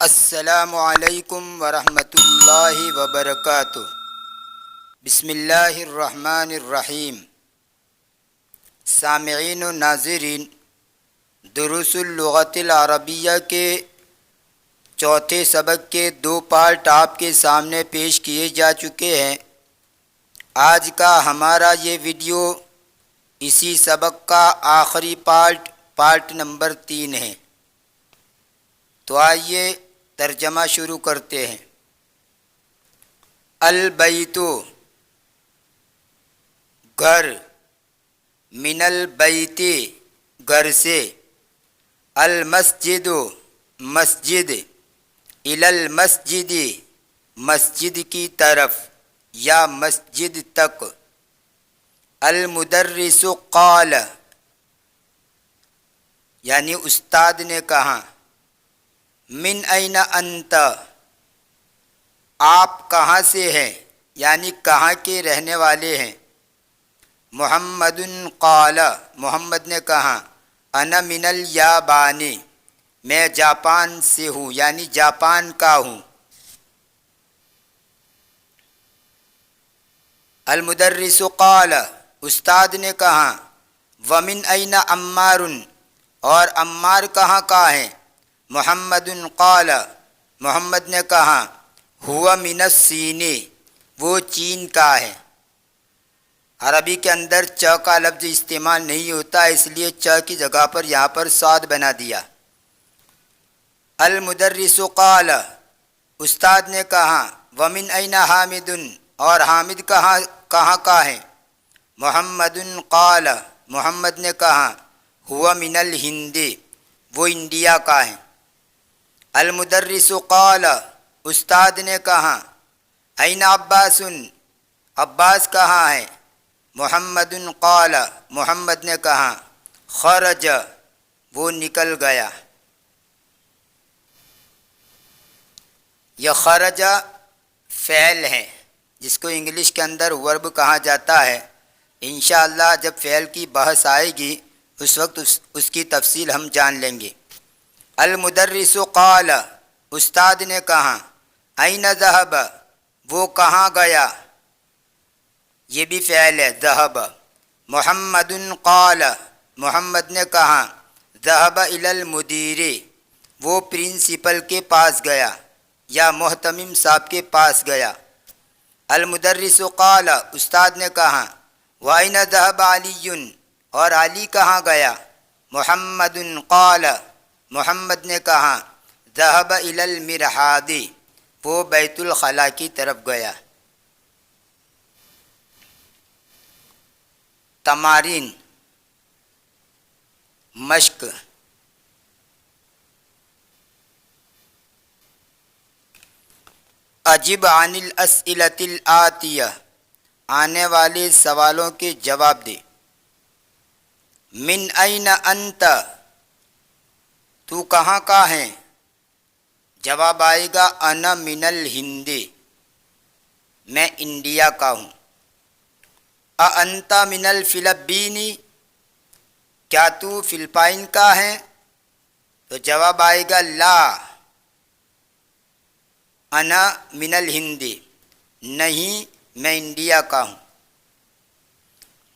السلام علیکم ورحمۃ اللہ وبرکاتہ۔ بسم اللہ الرحمن الرحیم۔ سامعین و ناظرین، دروس اللغت العربیہ کے چوتھے سبق کے 2 پارٹ آپ کے سامنے پیش کیے جا چکے ہیں۔ آج کا ہمارا یہ ویڈیو اسی سبق کا آخری پارٹ نمبر 3 ہے۔ تو آئیے ترجمہ شروع کرتے ہیں۔ البیت گھر، من البیت گھر سے، المسجد مسجد، الی المسجد مسجد کی طرف یا مسجد تک، المدرس قال یعنی استاد نے کہا، من این انت آپ کہاں سے ہیں یعنی کہاں کے رہنے والے ہیں، محمد قال محمد نے کہا، انا من الیابان میں جاپان سے ہوں یعنی جاپان کا ہوں۔ المدرس قال استاد نے کہا، ومن این عمار اور عمار کہاں کا ہے، محمد قال محمد نے کہا، ہوا من الصین وہ چین کا ہے۔ عربی کے اندر چ کا لفظ استعمال نہیں ہوتا، اس لیے چ کی جگہ پر یہاں پر صاد بنا دیا۔ المدرس قال استاد نے کہا، ومن این حامد اور حامد کہاں کا ہے، محمد قال محمد نے کہا، ہوا من الہند وہ انڈیا کا ہے۔ المدرس قال استاد نے کہا، این عباس عباس کہاں ہے، محمد قال محمد نے کہا، خرج وہ نکل گیا۔ یہ خرج فعل ہے جس کو انگلش کے اندر ورب کہا جاتا ہے۔ انشاءاللہ جب فعل کی بحث آئے گی اس وقت اس کی تفصیل ہم جان لیں گے۔ المدرس قال استاد نے کہا، این ذهب وہ کہاں گیا، یہ بھی فعل ہے ذهب۔ محمد قال محمد نے کہا، ذهب الی المدیر وہ پرنسپل کے پاس گیا یا محتمم صاحب کے پاس گیا۔ المدرس قال استاد نے کہا، وَأَيْنَ ذَهَبَ عَلِيٌّ اور علی کہاں گیا، محمد قال محمد نے کہا، ذهب الی المرحاض وہ بیت الخلاء کی طرف گیا۔ تمارین مشق۔ اجب عن الاسئلۃ الآتیہ آنے والے سوالوں کے جواب دے۔ من این انت تو کہاں کا ہے، جواب آئے گا انا من الہند میں انڈیا کا ہوں۔ انت من الفلپین کیا تو فلپائن کا ہے، تو جواب آئے گا لا انا من الہند نہیں میں انڈیا کا ہوں۔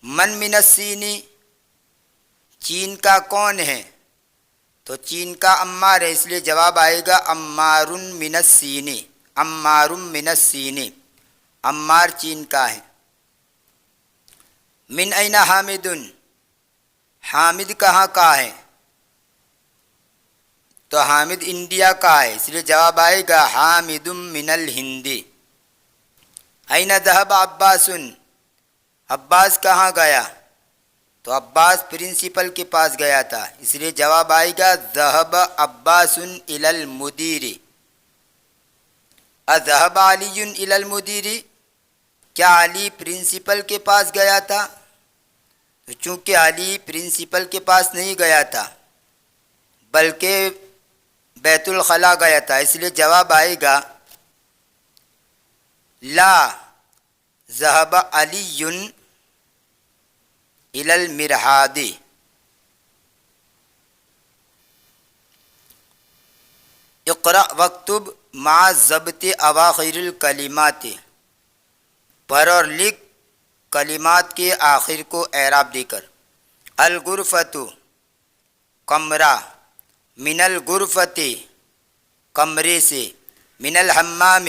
من من الصین چین کا کون ہے، تو چین کا عمار ہے اس لیے جواب آئے گا عمار من الصین عمار من الصین عمار چین کا ہے۔ من این حامد حامد کہاں کا ہے، تو حامد انڈیا کا ہے اس لیے جواب آئے گا حامد من الہند۔ این ذهب عباس عباس کہاں گیا، تو عباس پرنسپل کے پاس گیا تھا اس لیے جواب آئے گا ذهب عباس الی المدیر۔ اذهب علی الی المدیر کیا علی پرنسپل کے پاس گیا تھا، تو چونکہ علی پرنسپل کے پاس نہیں گیا تھا بلکہ بیت الخلاء گیا تھا اس لیے جواب آئے گا لا ذهب علی الی المرحاض۔ اقرأ وکتب مع ضبط اواخر الکلمات، پڑھ اور لکھ کلمات کے آخر کو اعراب دے کر۔ الغرفۃ کمرہ، من الغرفۃ کمرے سے، من الحمام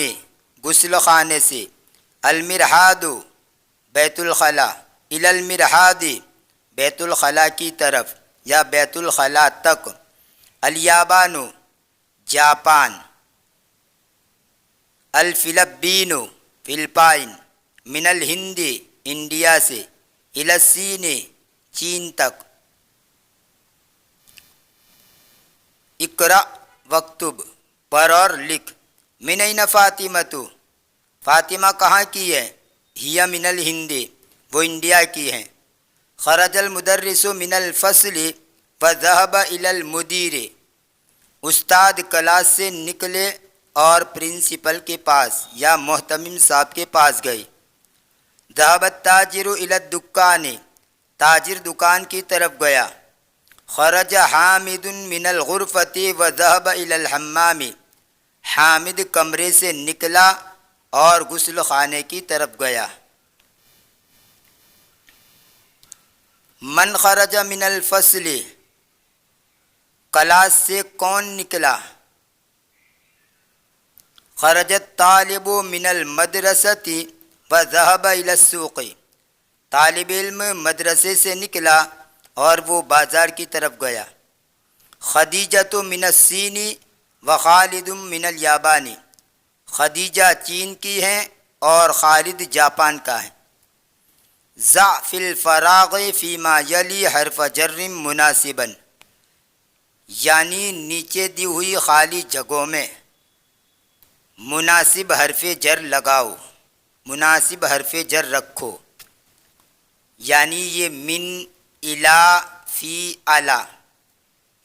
غسل خانے سے، المرحاض بیت الخلاء، الی المرحاض بیت الخلاء کی طرف یا بیت الخلاء تک، الیابان جاپان، الفلپین فلپائن، من الہند انڈیا سے، الی الصین چین تک۔ اقرأ وکتب پڑھ اور لکھ۔ من این فاطمۃ فاطمہ کہاں کی ہے؟ ہی من الہند وہ انڈیا کی ہیں۔ خرج المدرس من الفصل وذهب الی المدیر استاد کلاس سے نکلے اور پرنسپل کے پاس یا محتمم صاحب کے پاس گئے۔ ذهب التاجر الی الدکان تاجر دکان کی طرف گیا۔ خرج حامد من الغرفۃ وذهب الی الحمام حامد کمرے سے نکلا اور غسل خانے کی طرف گیا۔ من خرج من الفصل کلاس سے کون نکلا؟ خرج الطالب من المدرسۃ وذهب الی السوق طالب علم مدرسے سے نکلا اور وہ بازار کی طرف گیا۔ خدیجۃ من الصین وخالد من الیابان خدیجہ چین کی ہیں اور خالد جاپان کا ہے۔ ضع فی الفراغ فیما یلی حرف جر مناسبا یعنی نیچے دی ہوئی خالی جگہوں میں مناسب حرف جر لگاؤ، مناسب حرف جر رکھو، یعنی یہ من، الی، فی، علی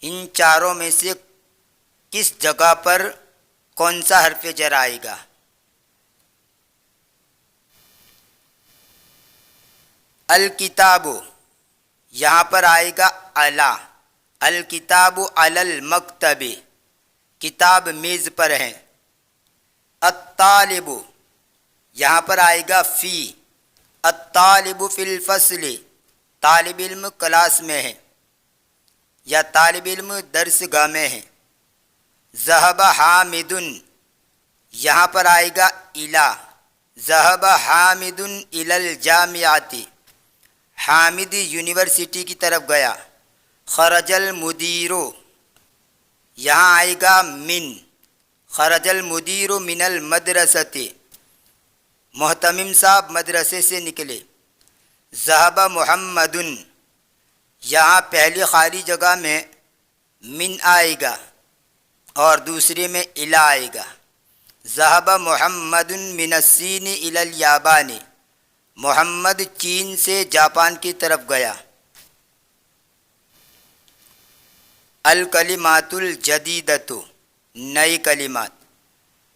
ان چاروں میں سے کس جگہ پر کون سا حرف جر آئے گا؟ الکتاب یہاں پر آئے گا علی، الکتاب علی المکتب کتاب میز پر ہے۔ الطالب یہاں پر آئے گا فی، الطالب فی الفصل طالب علم کلاس میں ہے یا طالب علم درس گاہ میں ہے۔ ذهب حامد یہاں پر آئے گا الی، ذهب حامد الی الجامعۃ حامد یونیورسٹی کی طرف گیا۔ خرج المدیر یہاں آئے گا من، خرج المدیر من المدرسۃ محتمم صاحب مدرسے سے نکلے۔ ذهب محمد یہاں پہلی خالی جگہ میں من آئے گا اور دوسرے میں الی آئے گا۔ ذهب محمد من الصین الی الیابان محمد چین سے جاپان کی طرف گیا۔ الکلمات الجدیدۃ نئی کلمات۔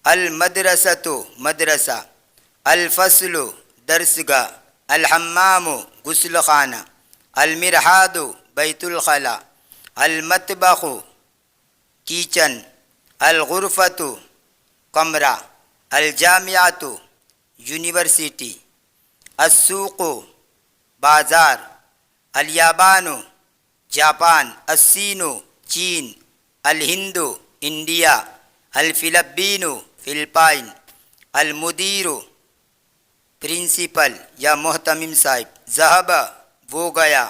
المدرسۃ مدرسہ، الفصل درسگاہ، الحمام غسل خانہ، المرحاض بیت الخلاء، المطبخ کچن، الغرفۃ کمرہ، الجامعۃ یونیورسٹی، السوق بازار، الیابان جاپان، الصین چین، الہند انڈیا، الفلپین فلپائن، المدیر پرنسپل یا محتمم صاحب، ذهب وہ گیا،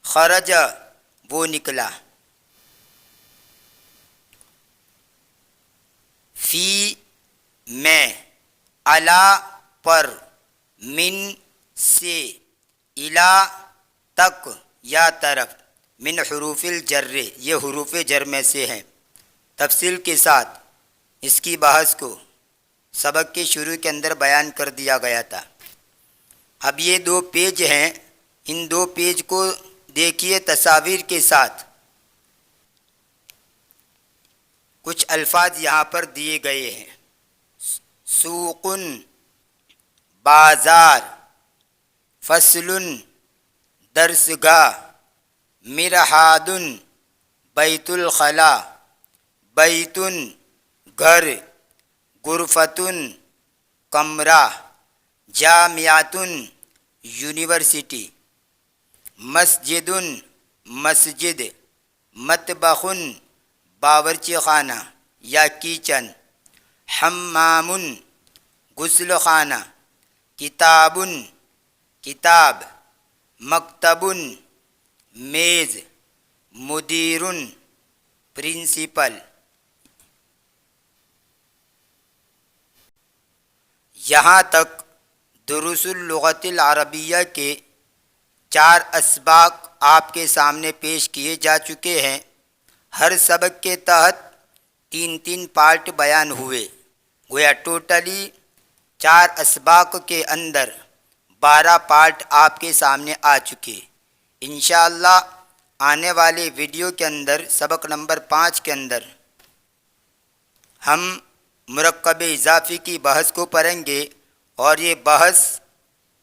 خرج وہ نکلا۔ فی میں، علی پر، من سے، الی تک یا طرف، من حروف الجر یہ حروف جر میں سے ہیں۔ تفصیل کے ساتھ اس کی بحث کو سبق کے شروع کے اندر بیان کر دیا گیا تھا۔ اب یہ 2 پیج ہیں، ان 2 پیج کو دیکھیے تصاویر کے ساتھ۔ کچھ الفاظ یہاں پر دیے گئے ہیں۔ سوقن بازار، فصل درسگاہ، مرحاض بیت الخلاء، بیت گھر، غرفتن کمرہ، جامعۃن یونیورسٹی، مسجدن مسجد، مطبخن باورچی خانہ یا کچن، حمامن غسل خانہ، کتابن کتاب، مکتبن میز، مدیرن پرنسپل۔ یہاں تک دروس اللغت العربیہ کے 4 اسباق آپ کے سامنے پیش کیے جا چکے ہیں۔ ہر سبق کے تحت 3 پارٹ بیان ہوئے، گویا ٹوٹلی 4 اسباق کے اندر 12 پارٹ آپ کے سامنے آ چکے۔ انشاءاللہ آنے والے ویڈیو کے اندر سبق نمبر 5 کے اندر ہم مرکب اضافی کی بحث کو پڑھیں گے، اور یہ بحث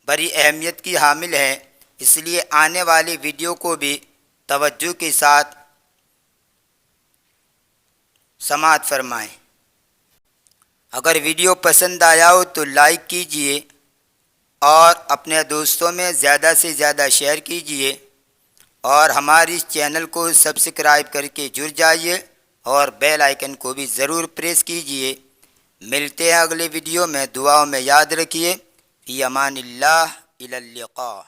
بڑی اہمیت کی حامل ہے، اس لیے آنے والے ویڈیو کو بھی توجہ کے ساتھ سماعت فرمائیں۔ اگر ویڈیو پسند آیا ہو تو لائک کیجئے اور اپنے دوستوں میں زیادہ سے زیادہ شیئر کیجئے، اور ہماری اس چینل کو سبسکرائب کر کے جڑ جائیے اور بیل آئیکن کو بھی ضرور پریس کیجئے۔ ملتے ہیں اگلے ویڈیو میں، دعاؤں میں یاد رکھیے۔ فی امان اللہ، الی اللقاء۔